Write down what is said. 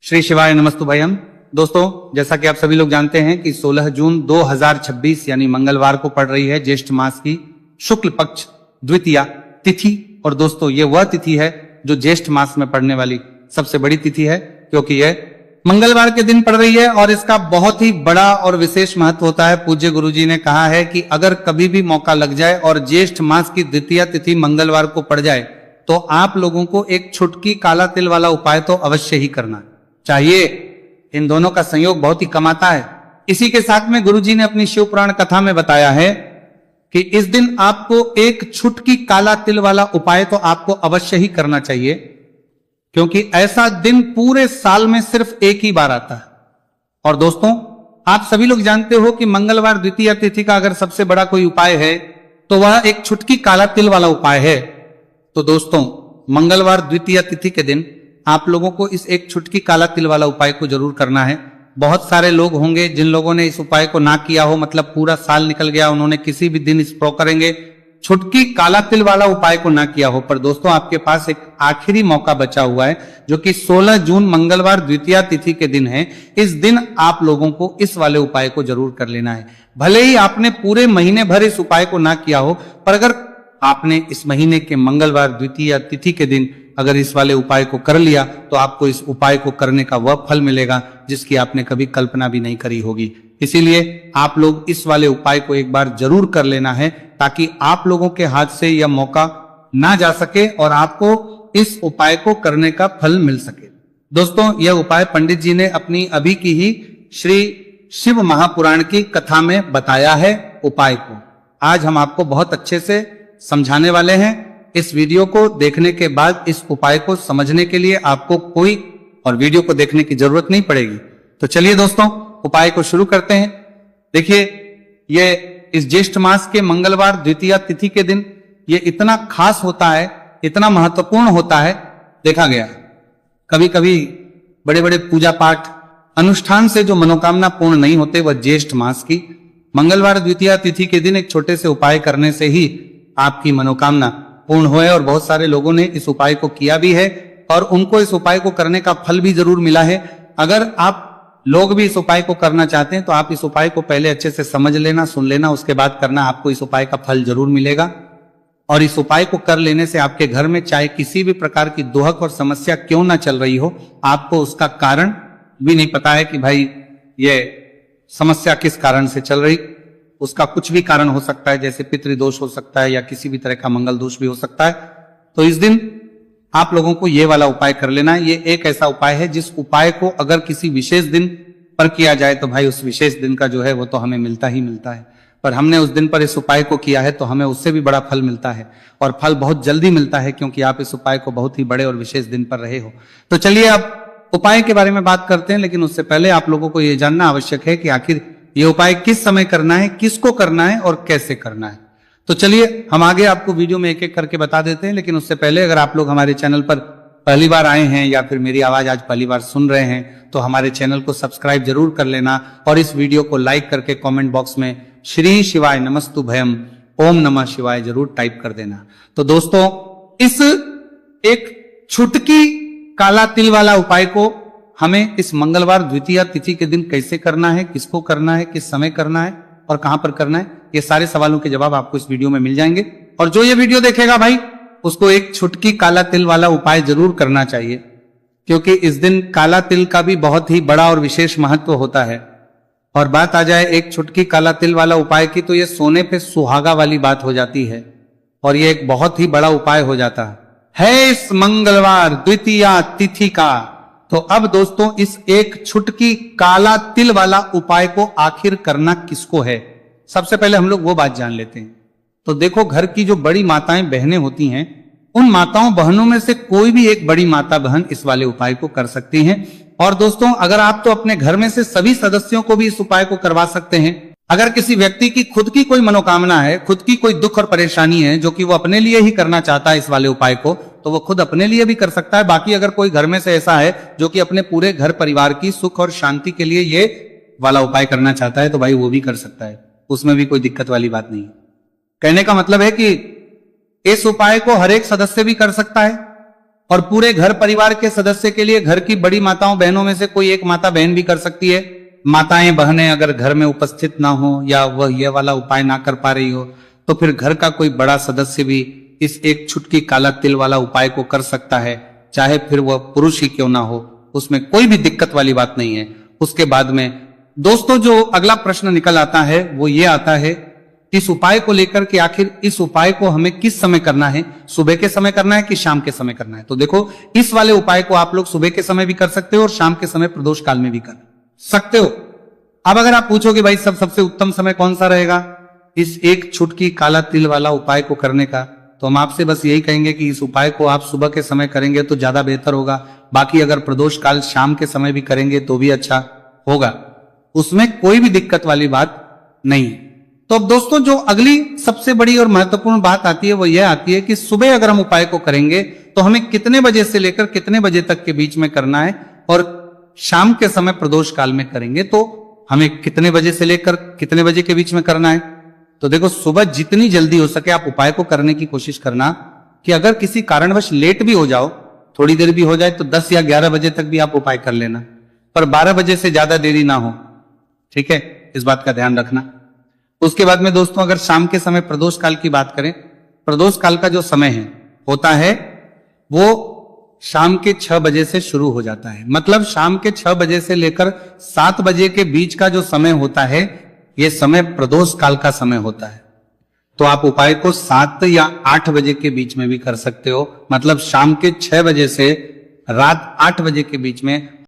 श्री शिवाय नमस्तुभयम। दोस्तों, जैसा कि आप सभी लोग जानते हैं कि 16 जून 2026 यानी मंगलवार को पड़ रही है ज्येष्ठ मास की शुक्ल पक्ष द्वितीया तिथि। और दोस्तों, ये वह तिथि है जो ज्येष्ठ मास में पड़ने वाली सबसे बड़ी तिथि है, क्योंकि यह मंगलवार के दिन पड़ रही है और इसका बहुत ही बड़ा और विशेष महत्व होता है। पूज्य गुरुजी ने कहा है कि अगर कभी भी मौका लग जाए और ज्येष्ठ मास की द्वितीया तिथि मंगलवार को पड़ जाए तो आप लोगों को एक छुटकी काला तिल वाला उपाय तो अवश्य ही करना चाहिए। इन दोनों का संयोग बहुत ही कम आता है। इसी के साथ में गुरुजी ने अपनी शिव पुराण कथा में बताया है कि इस दिन आपको एक छुटकी काला तिल वाला उपाय तो आपको अवश्य ही करना चाहिए, क्योंकि ऐसा दिन पूरे साल में सिर्फ एक ही बार आता है। और दोस्तों, आप सभी लोग जानते हो कि मंगलवार द्वितीया तिथि का अगर सबसे बड़ा कोई उपाय है तो वह एक छुटकी काला तिल वाला उपाय है। तो दोस्तों, मंगलवार द्वितीया तिथि के दिन आप लोगों को इस एक छुटकी काला तिल वाला उपाय को जरूर करना है। बहुत सारे लोग होंगे जिन लोगों ने इस उपाय को ना किया हो, मतलब पूरा साल निकल गया, उन्होंने किसी भी दिन इस प्रो करेंगे छुटकी काला तिल वाला उपाय को ना किया हो। पर दोस्तों, आपके पास एक आखिरी मौका बचा हुआ है, जो कि 16 जून मंगलवार द्वितीया तिथि के दिन है। इस दिन आप लोगों को इस वाले उपाय को जरूर कर लेना है। भले ही आपने पूरे महीने भर इस उपाय को ना किया हो, पर अगर आपने इस महीने के मंगलवार द्वितीया तिथि के दिन अगर इस वाले उपाय को कर लिया तो आपको इस उपाय को करने का वह फल मिलेगा जिसकी आपने कभी कल्पना भी नहीं करी होगी। इसीलिए आप लोग इस वाले उपाय को एक बार जरूर कर लेना है, ताकि आप लोगों के हाथ से यह मौका ना जा सके और आपको इस उपाय को करने का फल मिल सके। दोस्तों, यह उपाय पंडित जी ने अपनी अभी की ही श्री शिव महापुराण की कथा में बताया है। उपाय को आज हम आपको बहुत अच्छे से समझाने वाले हैं। इस वीडियो को देखने के बाद इस उपाय को समझने के लिए आपको कोई और वीडियो को देखने की जरूरत नहीं पड़ेगी। तो चलिए दोस्तों, उपाय को शुरू करते हैं। देखिए, ये इस ज्येष्ठ मास के मंगलवार द्वितीया तिथि के दिन ये इतना खास होता है, इतना महत्वपूर्ण होता है। देखा गया कभी कभी बड़े बड़े पूजा पाठ अनुष्ठान से जो मनोकामना पूर्ण नहीं होते, वह ज्येष्ठ मास की मंगलवार द्वितीया तिथि के दिन एक छोटे से उपाय करने से ही आपकी मनोकामना पूर्ण हुए। और बहुत सारे लोगों ने इस उपाय को किया भी है और उनको इस उपाय को करने का फल भी जरूर मिला है। अगर आप लोग भी इस उपाय को करना चाहते हैं तो आप इस उपाय को पहले अच्छे से समझ लेना, सुन लेना, उसके बाद करना। आपको इस उपाय का फल जरूर मिलेगा। और इस उपाय को कर लेने से आपके घर में चाहे किसी भी प्रकार की दुहक और समस्या क्यों ना चल रही हो, आपको उसका कारण भी नहीं पता है कि भाई ये समस्या किस कारण से चल रही। उसका कुछ भी कारण हो सकता है, जैसे पितृदोष हो सकता है या किसी भी तरह का मंगल दोष भी हो सकता है। तो इस दिन आप लोगों को ये वाला उपाय कर लेना है। ये एक ऐसा उपाय है जिस उपाय को अगर किसी विशेष दिन पर किया जाए तो भाई उस विशेष दिन का जो है वो तो हमें मिलता ही मिलता है। पर हमने उस दिन पर इस उपाय को किया है तो हमें उससे भी बड़ा फल मिलता है, और फल बहुत जल्दी मिलता है, क्योंकि आप इस उपाय को बहुत ही बड़े और विशेष दिन पर रहे हो। तो चलिए अब उपाय के बारे में बात करते हैं, लेकिन उससे पहले आप लोगों को यह जानना आवश्यक है कि आखिर ये उपाय किस समय करना है, किसको करना है और कैसे करना है। तो चलिए हम आगे आपको वीडियो में एक एक करके बता देते हैं। लेकिन उससे पहले अगर आप लोग हमारे चैनल पर पहली बार आए हैं या फिर मेरी आवाज आज पहली बार सुन रहे हैं तो हमारे चैनल को सब्सक्राइब जरूर कर लेना और इस वीडियो को लाइक करके कमेंट बॉक्स में श्री शिवाय नमस्तुभयम ओम नमः शिवाय जरूर टाइप कर देना। तो दोस्तों, इस एक छुटकी काला तिल वाला उपाय को हमें इस मंगलवार द्वितीया तिथि के दिन कैसे करना है, किसको करना है, किस समय करना है और कहां पर करना है, ये सारे सवालों के जवाब आपको इस वीडियो में मिल जाएंगे। और जो ये वीडियो देखेगा भाई, उसको एक छुटकी काला तिल वाला उपाय जरूर करना चाहिए, क्योंकि इस दिन काला तिल का भी बहुत ही बड़ा और विशेष महत्व होता है। और बात आ जाए एक छुटकी काला तिल वाला उपाय की, तो ये सोने पे सुहागा वाली बात हो जाती है और ये एक बहुत ही बड़ा उपाय हो जाता है इस मंगलवार द्वितीया तिथि का। तो अब दोस्तों, इस एक छुटकी काला तिल वाला उपाय को आखिर करना किसको है, सबसे पहले हम लोग वो बात जान लेते हैं। तो देखो, घर की जो बड़ी माताएं बहनें होती हैं, उन माताओं बहनों में से कोई भी एक बड़ी माता बहन इस वाले उपाय को कर सकती हैं। और दोस्तों, अगर आप तो अपने घर में से सभी सदस्यों को भी इस उपाय को करवा सकते हैं। अगर किसी व्यक्ति की खुद की कोई मनोकामना है, खुद की कोई दुख और परेशानी है जो कि वो अपने लिए ही करना चाहता है इस वाले उपाय को, तो वो खुद अपने लिए भी कर सकता है। बाकी अगर कोई घर में से ऐसा है जो कि अपने पूरे घर परिवार की सुख और शांति के लिए ये वाला उपाय करना चाहता है, तो भाई वो भी कर सकता है, उसमें भी कोई दिक्कत वाली बात नहीं है। कहने का मतलब है कि इस उपाय को हर एक सदस्य भी कर सकता है, और पूरे घर परिवार के सदस्य के लिए घर की बड़ी माताओं बहनों में से कोई एक माता बहन भी कर सकती है। माताएं बहनें अगर घर में उपस्थित ना हो या वह ये वाला उपाय ना कर पा रही हो तो फिर घर का कोई बड़ा सदस्य भी इस एक छुटकी काला तिल वाला उपाय को कर सकता है, चाहे फिर वह पुरुष ही क्यों ना हो, उसमें कोई भी दिक्कत वाली बात नहीं है। उसके बाद में दोस्तों जो अगला प्रश्न निकल आता है वो ये आता है इस उपाय को लेकर कि आखिर इस उपाय को हमें किस समय करना है, सुबह के समय करना है कि शाम के समय करना है। तो देखो इस वाले उपाय को आप लोग सुबह के समय भी कर सकते हो और शाम के समय प्रदोष काल में भी कर सकते हो। अब अगर आप पूछोगे भाई सबसे उत्तम समय कौन सा रहेगा इस एक छुटकी काला तिल वाला उपाय को करने का, तो हम आपसे बस यही कहेंगे कि इस उपाय को आप सुबह के समय करेंगे तो ज्यादा बेहतर होगा। बाकी अगर प्रदोष काल शाम के समय भी करेंगे तो भी अच्छा होगा, उसमें कोई भी दिक्कत वाली बात नहीं है। तो अब दोस्तों जो अगली सबसे बड़ी और महत्वपूर्ण बात आती है वो यह आती है कि सुबह अगर हम उपाय को करेंगे तो हमें कितने बजे से लेकर कितने बजे तक के बीच में करना है, और शाम के समय प्रदोष काल में करेंगे तो हमें कितने बजे से लेकर कितने बजे के बीच में करना है। तो देखो सुबह जितनी जल्दी हो सके आप उपाय को करने की कोशिश करना कि अगर किसी कारणवश लेट भी हो जाओ, थोड़ी देर भी हो जाए तो 10 या 11 बजे तक भी आप उपाय कर लेना, पर 12 बजे से ज्यादा देरी ना हो, ठीक है, इस बात का ध्यान रखना। उसके बाद में दोस्तों अगर शाम के समय प्रदोष काल की बात करें, प्रदोष काल का जो समय है होता है वो शाम के 6 बजे से शुरू हो जाता है। मतलब शाम के 6 बजे से लेकर 7 बजे के बीच का जो समय होता है ये समय प्रदोष काल का समय होता है। तो आप उपाय को 7 या 8 बजे के बीच में भी कर सकते हो, मतलब शाम के 6 बजे से रात 8 बजे के बीच में